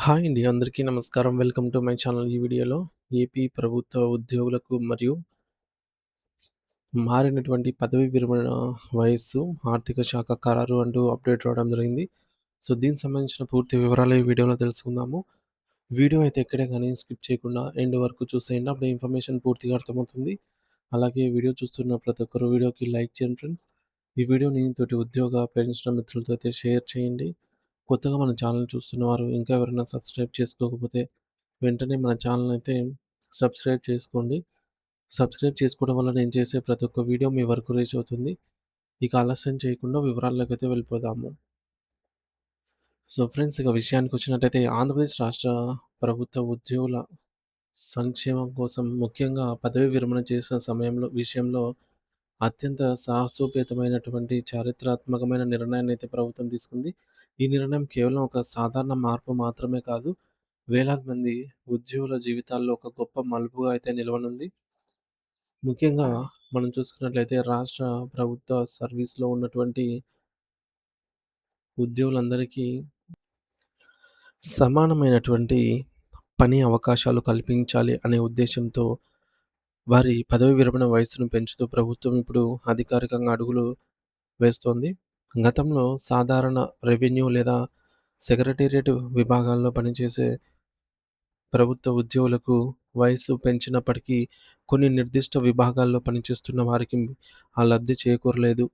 Hi అండి. అందరికీ నమస్కారం. Welcome to my channel. ఈ వీడియోలో ఏపీ ప్రభుత్వ ఉద్యోగులకు మరియు మారినటువంటి పదవీ విరమణ వయస్సు, ఆర్థిక శాఖ ఖరారు అంటూ అప్డేట్ రావడం జరిగింది. సో, దీనికి సంబంధించిన పూర్తి వివరాలు ఈ వీడియోలో తెలుసుకుందాము. వీడియో అయితే ఎక్కడే గాని స్కిప్ చేయకుండా ఎండ్ వరకు చూసేయండి. అప్పుడే ఇన్ఫర్మేషన్ పూర్తిగా అర్థమవుతుంది. అలాగే వీడియో చూస్తున్న ప్రతి ఒక్కరు వీడియోకి లైక్ చేయండి ఫ్రెండ్స్. ఈ వీడియోని తోటి ఉద్యోగ, పెన్షనర్ మిత్రులతో అయితే షేర్ చేయండి. కొత్తగా మన ఛానల్ చూస్తున్నవారు ఇంకా ఎవరైనా సబ్స్క్రైబ్ చేసుకోకపోతే వెంటనే మన ఛానల్ అయితే సబ్స్క్రైబ్ చేసుకోండి. సబ్స్క్రైబ్ చేసుకోవడం వల్ల నేను చేసే ప్రతి ఒక్క వీడియో మీ వరకు రీచ్ అవుతుంది. ఇక ఆలస్యం చేయకుండా వివరాల్లోకైతే వెళ్ళిపోదాము. సో ఫ్రెండ్స్, ఇక విషయానికొచ్చినట్టయితే ఆంధ్రప్రదేశ్ రాష్ట్ర ప్రభుత్వ ఉద్యోగుల సంక్షేమం కోసం ముఖ్యంగా పదవీ విరమణ చేసిన విషయంలో అత్యంత సాహసోపేతమైనటువంటి చారిత్రాత్మకమైన నిర్ణయాన్నయితే ప్రభుత్వం తీసుకుంది. ఈ నిర్ణయం కేవలం ఒక సాధారణ మార్పు మాత్రమే కాదు, వేలాది మంది ఉద్యోగుల జీవితాల్లో ఒక గొప్ప మలుపుగా అయితే నిలవనుంది. ముఖ్యంగా మనం చూసుకున్నట్లయితే రాష్ట్ర ప్రభుత్వ సర్వీస్‌లో ఉన్నటువంటి ఉద్యోగులందరికీ సమానమైనటువంటి పని అవకాశాలు కల్పించాలి అనే ఉద్దేశ్యంతో వారి పదవీ విరమణ వయస్సును పెంచుతూ ప్రభుత్వం ఇప్పుడు అధికారికంగా అడుగులు వేస్తోంది. గతంలో సాధారణ రెవెన్యూ లేదా సెక్రటేరియట్ విభాగాల్లో పనిచేసే ప్రభుత్వ ఉద్యోగులకు వయస్సు పెంచినప్పటికీ కొన్ని నిర్దిష్ట విభాగాల్లో పనిచేస్తున్న వారికి ఆ లబ్ధి చేకూరలేదు.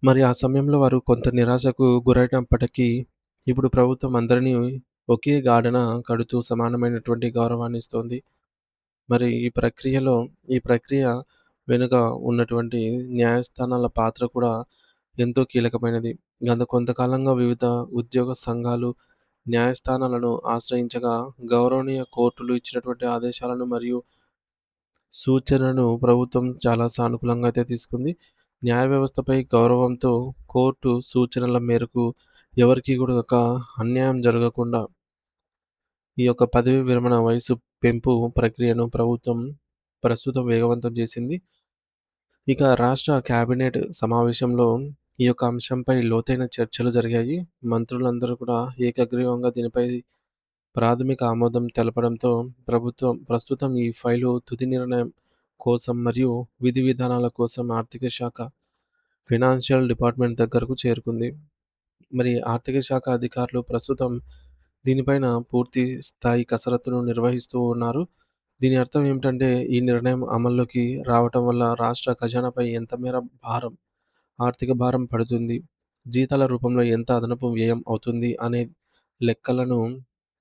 మరి ఆ సమయంలో వారు కొంత నిరాశకు గురైనప్పటికీ ఇప్పుడు ప్రభుత్వం అందరినీ ఒకే గాడన కడుతూ సమానమైనటువంటి గౌరవాన్ని ఇస్తోంది. మరి ఈ ప్రక్రియ వెనుక ఉన్నటువంటి న్యాయస్థానాల పాత్ర కూడా ఎంతో కీలకమైనది. గత కొంతకాలంగా వివిధ ఉద్యోగ సంఘాలు న్యాయస్థానాలను ఆశ్రయించగా, గౌరవనీయ కోర్టులు ఇచ్చినటువంటి ఆదేశాలను మరియు సూచనలను ప్రభుత్వం చాలా సానుకూలంగా అయితే తీసుకుంది. న్యాయ వ్యవస్థపై గౌరవంతో కోర్టు సూచనల మేరకు ఎవరికీ కూడా ఒక అన్యాయం జరగకుండా ఈ యొక్క పదవీ విరమణ వయసు పెంపు ప్రక్రియను ప్రభుత్వం ప్రస్తుతం వేగవంతం చేసింది. ఇక రాష్ట్ర కేబినెట్ సమావేశంలో ఈ యొక్క అంశంపై లోతైన చర్చలు జరిగాయి. మంత్రులందరూ కూడా ఏకగ్రీవంగా దీనిపై ప్రాథమిక ఆమోదం తెలపడంతో ప్రభుత్వం ప్రస్తుతం ఈ ఫైలు తుది నిర్ణయం కోసం మరియు విధి విధానాల కోసం ఆర్థిక శాఖ, ఫైనాన్షియల్ డిపార్ట్మెంట్ దగ్గరకు చేరుకుంది. మరి ఆర్థిక శాఖ అధికారులు ప్రస్తుతం దీనిపైన పూర్తి స్థాయి కసరత్తును నిర్వహిస్తూ ఉన్నారు. దీని అర్థం ఏమిటంటే, ఈ నిర్ణయం అమల్లోకి రావటం వల్ల రాష్ట్ర ఖజానాపై ఎంత మేర ఆర్థిక భారం పడుతుంది, జీతాల రూపంలో ఎంత అదనపు వ్యయం అవుతుంది అనే లెక్కలను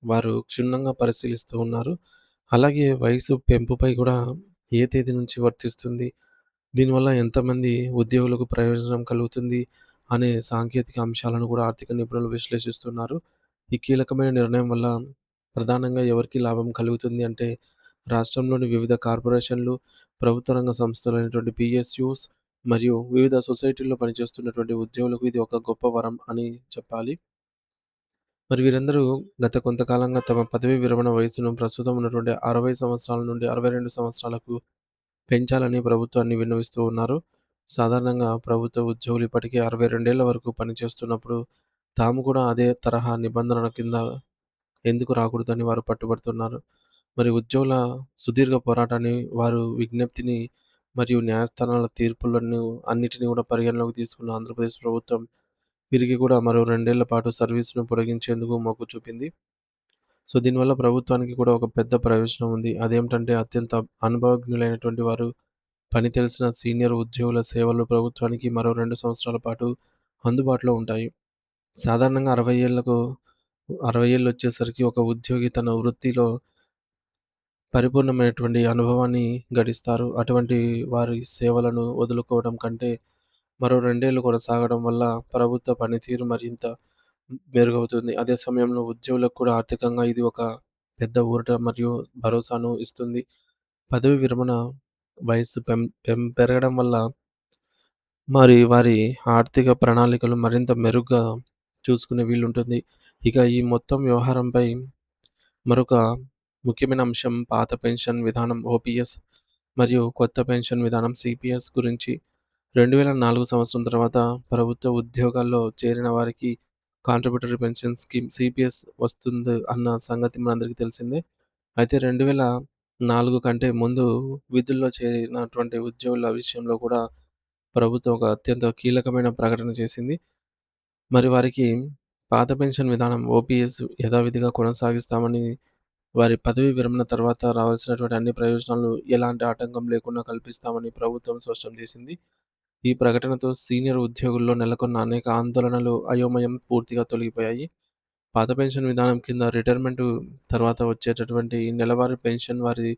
వారు క్షుణ్ణంగా పరిశీలిస్తూ ఉన్నారు. అలాగే వయసు పెంపుపై కూడా ఏ తేదీ నుంచి వర్తిస్తుంది, దీనివల్ల ఎంతమంది ఉద్యోగులకు ప్రయోజనం కలుగుతుంది అనే సాంకేతిక అంశాలను కూడా ఆర్థిక నిపుణులు విశ్లేషిస్తున్నారు. ఈ కీలకమైన నిర్ణయం వల్ల ప్రధానంగా ఎవరికి లాభం కలుగుతుంది అంటే, రాష్ట్రంలోని వివిధ కార్పొరేషన్లు, ప్రభుత్వ రంగ సంస్థలైనటువంటి పిఎస్యూస్ మరియు వివిధ సొసైటీల్లో పనిచేస్తున్నటువంటి ఉద్యోగులకు ఇది ఒక గొప్ప వరం అని చెప్పాలి. మరి వీరందరూ గత కొంతకాలంగా తమ పదవీ విరమణ వయస్సును ప్రస్తుతం ఉన్నటువంటి 60 సంవత్సరాల నుండి 62 సంవత్సరాలకు పెంచాలని ప్రభుత్వాన్ని విన్నవిస్తూ ఉన్నారు. సాధారణంగా ప్రభుత్వ ఉద్యోగులు ఇప్పటికే 62 ఏళ్ల వరకు పనిచేస్తున్నప్పుడు తాము కూడా అదే తరహా నిబంధనల కింద ఎందుకు రాకూడదని వారు పట్టుబడుతున్నారు. మరి ఉద్యోగుల సుదీర్ఘ పోరాటాన్ని, వారు విజ్ఞప్తిని మరియు న్యాయస్థానాల తీర్పులను అన్నిటిని కూడా పరిగణలోకి తీసుకున్న ఆంధ్రప్రదేశ్ ప్రభుత్వం వీరికి కూడా మరో 2 ఏళ్ల పాటు సర్వీస్‌ను పొడిగించేందుకు మొగ్గు చూపింది. సో, దీనివల్ల ప్రభుత్వానికి కూడా ఒక పెద్ద ప్రయోజనం ఉంది. అదేమిటంటే, అత్యంత అనుభవజ్ఞులైనటువంటి వారు, పని తెలిసిన సీనియర్ ఉద్యోగుల సేవలు ప్రభుత్వానికి మరో 2 సంవత్సరాల పాటు అందుబాటులో ఉంటాయి. సాధారణంగా 60 ఏళ్ళొచ్చేసరికి ఒక ఉద్యోగి తన వృత్తిలో పరిపూర్ణమైనటువంటి అనుభవాన్ని గడిస్తారు. అటువంటి వారి సేవలను వదులుకోవడం కంటే మరో 2 ఏళ్లు కొనసాగడం వల్ల ప్రభుత్వ పనితీరు మరింత మెరుగవుతుంది. అదే సమయంలో ఉద్యోగులకు కూడా ఆర్థికంగా ఇది ఒక పెద్ద ఊరట మరియు భరోసాను ఇస్తుంది. పదవి విరమణ వయస్సు పెరగడం వల్ల మరి వారి ఆర్థిక ప్రణాళికలు మరింత మెరుగ్గా చూసుకునే వీలుంటుంది. ఇక ఈ మొత్తం వ్యవహారంపై మరొక ముఖ్యమైన అంశం పాత పెన్షన్ విధానం ఓపీఎస్ మరియు కొత్త పెన్షన్ విధానం సీపీఎస్ గురించి. 2004 సంవత్సరం తర్వాత ప్రభుత్వ ఉద్యోగాల్లో చేరిన వారికి కాంట్రిబ్యూటరీ పెన్షన్ స్కీమ్ సీపీఎస్ వస్తుంది అన్న సంగతి మనందరికీ తెలిసిందే. అయితే 2004 కంటే ముందు విధుల్లో చేరినటువంటి ఉద్యోగుల విషయంలో కూడా ప్రభుత్వం ఒక అత్యంత కీలకమైన ప్రకటన చేసింది. మరి వారికి పాత పెన్షన్ విధానం ఓపీఎస్ యథావిధిగా కొనసాగిస్తామని, వారి పదవీ విరమణ తర్వాత రావాల్సినటువంటి అన్ని ప్రయోజనాలు ఎలాంటి ఆటంకం లేకుండా కల్పిస్తామని ప్రభుత్వం స్పష్టం చేసింది. ఈ ప్రకటనతో సీనియర్ ఉద్యోగుల్లో నెలకొన్న అనేక ఆందోళనలు, అయోమయం పూర్తిగా తొలగిపోయాయి. పాత పెన్షన్ విధానం కింద రిటైర్మెంటు తర్వాత వచ్చేటటువంటి నెలవారీ పెన్షన్ వారి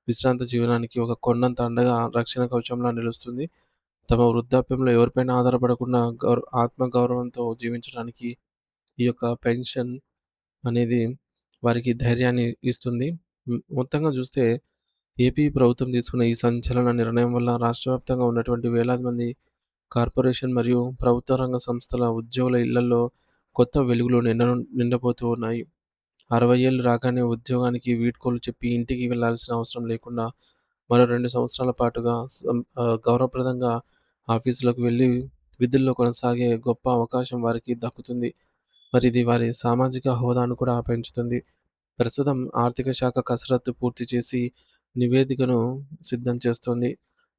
విశ్రాంత జీవనానికి ఒక కొండంత అండగా రక్షణ కవచంలా నిలుస్తుంది. తమ వృద్ధాప్యంలో ఎవరిపైన ఆధారపడకుండా ఆత్మగౌరవంతో జీవించడానికి ఈ యొక్క పెన్షన్ అనేది వారికి ధైర్యాన్ని ఇస్తుంది. మొత్తంగా చూస్తే ఏపీ ప్రభుత్వం తీసుకున్న ఈ సంచలన నిర్ణయం వల్ల రాష్ట్ర వ్యాప్తంగా ఉన్నటువంటి వేలాది మంది కార్పొరేషన్ మరియు ప్రభుత్వ రంగ సంస్థల ఉద్యోగుల ఇళ్లల్లో కొత్త వెలుగులు నిండబోతూ ఉన్నాయి. 60 ఏళ్ళు రాగానే ఉద్యోగానికి వీడ్కోలు చెప్పి ఇంటికి వెళ్ళాల్సిన అవసరం లేకుండా మరో 2 సంవత్సరాల పాటుగా గౌరవప్రదంగా ఆఫీసులకు వెళ్ళి విధుల్లో కొనసాగే గొప్ప అవకాశం వారికి దక్కుతుంది. మరి ఇది వారి సామాజిక హోదాను కూడా పెంచుతుంది. ప్రస్తుతం ఆర్థిక శాఖ కసరత్తు పూర్తి చేసి నివేదికను సిద్ధం చేస్తోంది.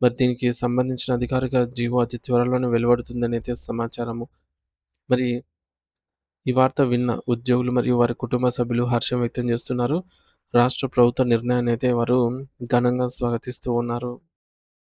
మరి దీనికి సంబంధించిన అధికారిక జీవో అతి త్వరలోనే వెలువడుతుందనైతే సమాచారము. మరి ఈ వార్త విన్న ఉద్యోగులు మరియు వారి కుటుంబ సభ్యులు హర్షం వ్యక్తం చేస్తున్నారు. రాష్ట్ర ప్రభుత్వ నిర్ణయాన్నయితే వారు ఘనంగా స్వాగతిస్తూ ఉన్నారు.